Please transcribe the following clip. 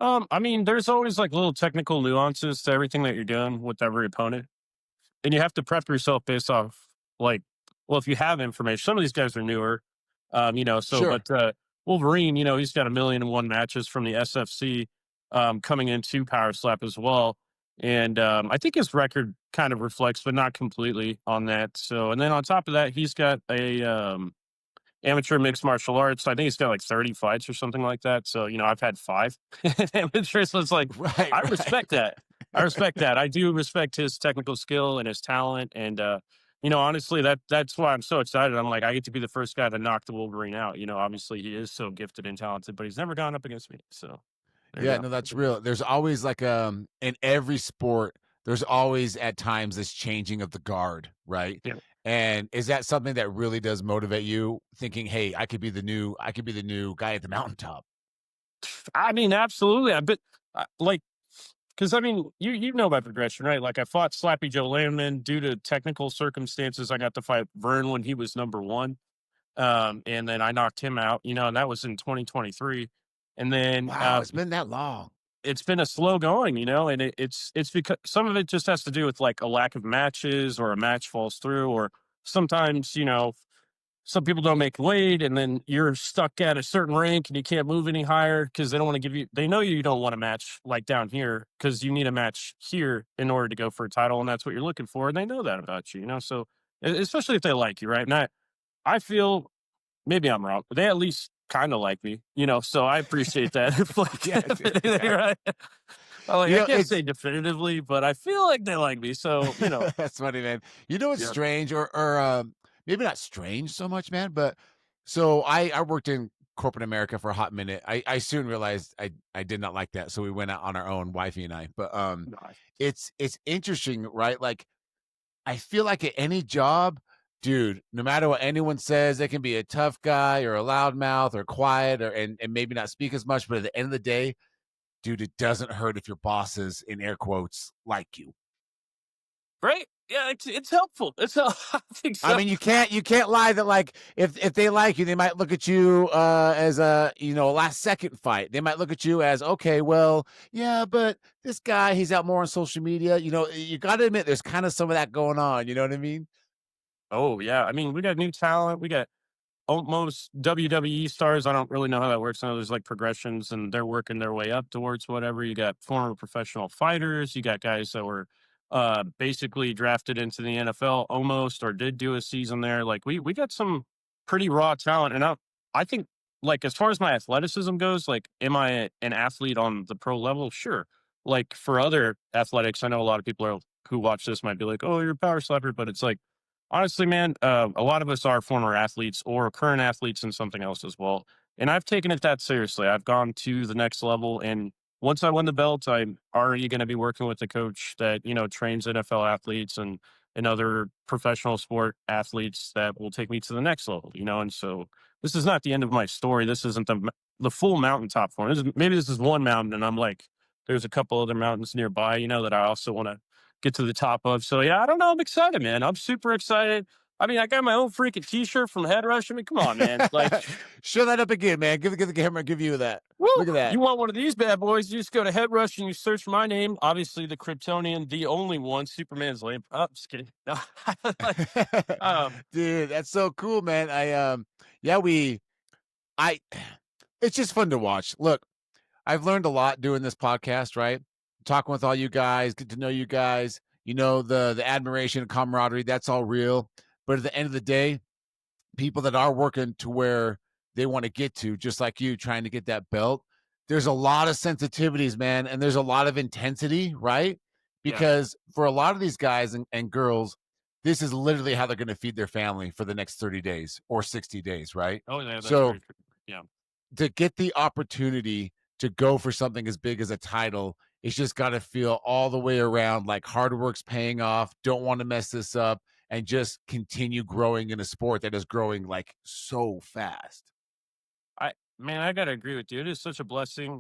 I mean, there's always like little technical nuances to everything that you're doing with every opponent, and you have to prep yourself based off like, well, if you have information. Some of these guys are newer, So, Sure. but Wolverine, he's got 1,000,001 matches from the SFC, coming into Power Slap as well, and I think his record kind of reflects, but not completely on that. So, and then on top of that, he's got a amateur mixed martial arts. I think he's got like 30 fights or something like that. So, I've had five amateur. So it's like, Right, I right. respect that. I respect that. I do respect his technical skill and his talent. And, honestly, that's why I'm so excited. I'm like, I get to be the first guy to knock the Wolverine out. Obviously he is so gifted and talented, but he's never gone up against me. So there you Yeah, go. no, that's real. There's always like in every sport, there's always at times this changing of the guard, right? Yeah. And is that something that really does motivate you thinking, "Hey, I could be the new guy at the mountaintop?" I mean, absolutely. I bet, like, because I mean, you know my progression, right? Like I fought Slappy Joe Landman due to technical circumstances. I got to fight Vern when he was number one, and then I knocked him out. And that was in 2023. And then Wow, it's been that long. it's been a slow going, and it's because some of it just has to do with like a lack of matches or a match falls through, or sometimes some people don't make weight, and then you're stuck at a certain rank and you can't move any higher because they don't want to give you. They know you don't want a match like down here because you need a match here in order to go for a title, and that's what you're looking for. And they know that about you, So especially if they like you, right? And I feel maybe I'm wrong, but they at least kind of like me, So I appreciate that. If Yes, yes, like, exactly. right? Like I can't It's say definitively, but I feel like they like me. So that's funny, man. You know what's yeah, strange or maybe not strange so much, man, but so I worked in corporate America for a hot minute. I soon realized I did not like that, so we went out on our own, wifey and I. But nice. it's interesting, right? Like I feel like at any job, dude, no matter what anyone says, they can be a tough guy or a loudmouth or quiet and maybe not speak as much, but at the end of the day, dude, it doesn't hurt if your bosses in air quotes like you. Right? Yeah, it's helpful. I think I so. mean, you can't lie that like if they like you, they might look at you as a last second fight. They might look at you as okay, well, yeah, but this guy he's out more on social media. You got to admit there's kind of some of that going on. You know what I mean? Oh yeah, I mean we got new talent. We got almost WWE stars. I don't really know how that works. I know there's like progressions, and they're working their way up towards whatever. You got former professional fighters. You got guys that were basically drafted into the NFL almost, or did do a season there. Like we got some pretty raw talent, and I think like as far as my athleticism goes, like am I an athlete on the pro level? Sure. Like for other athletics, I know a lot of people who watch this might be like, "Oh, you're a power slapper," but it's like honestly, man, a lot of us are former athletes or current athletes in something else as well. And I've taken it that seriously. I've gone to the next level. And once I win the belt, I'm already going to be working with a coach that, trains NFL athletes and other professional sport athletes that will take me to the next level. And so this is not the end of my story. This isn't the full mountaintop for me. Maybe this is one mountain, and I'm like, there's a couple other mountains nearby, that I also want to get to the top of. So yeah, I don't know. I'm excited, man. I'm super excited. I mean, I got my own freaking T-shirt from Head Rush. I mean, come on, man. Like, Show that up again, man. Give the camera. Give you that. woo! Look at that. You want one of these bad boys? You just go to Head Rush and you search my name. Obviously, the Kryptonian, the only one. Superman's lamp. Oh, just kidding. No. Like, um, Dude, that's so cool, man. Yeah, I it's just fun to watch. Look, I've learned a lot doing this podcast, right? Talking with all you guys, get to know you guys, the admiration, camaraderie, that's all real. But at the end of the day, people that are working to where they want to get to, just like you trying to get that belt, there's a lot of sensitivities, man, and there's a lot of intensity, right? yeah. Because for a lot of these guys and girls, this is literally how they're going to feed their family for the next 30 days or 60 days, right? Oh, yeah. That's So very true. Yeah. to get the opportunity to go for something as big as a title, it's just got to feel all the way around like hard work's paying off, don't want to mess this up, and just continue growing in a sport that is growing like so fast. I Man, I gotta agree with you. It is such a blessing.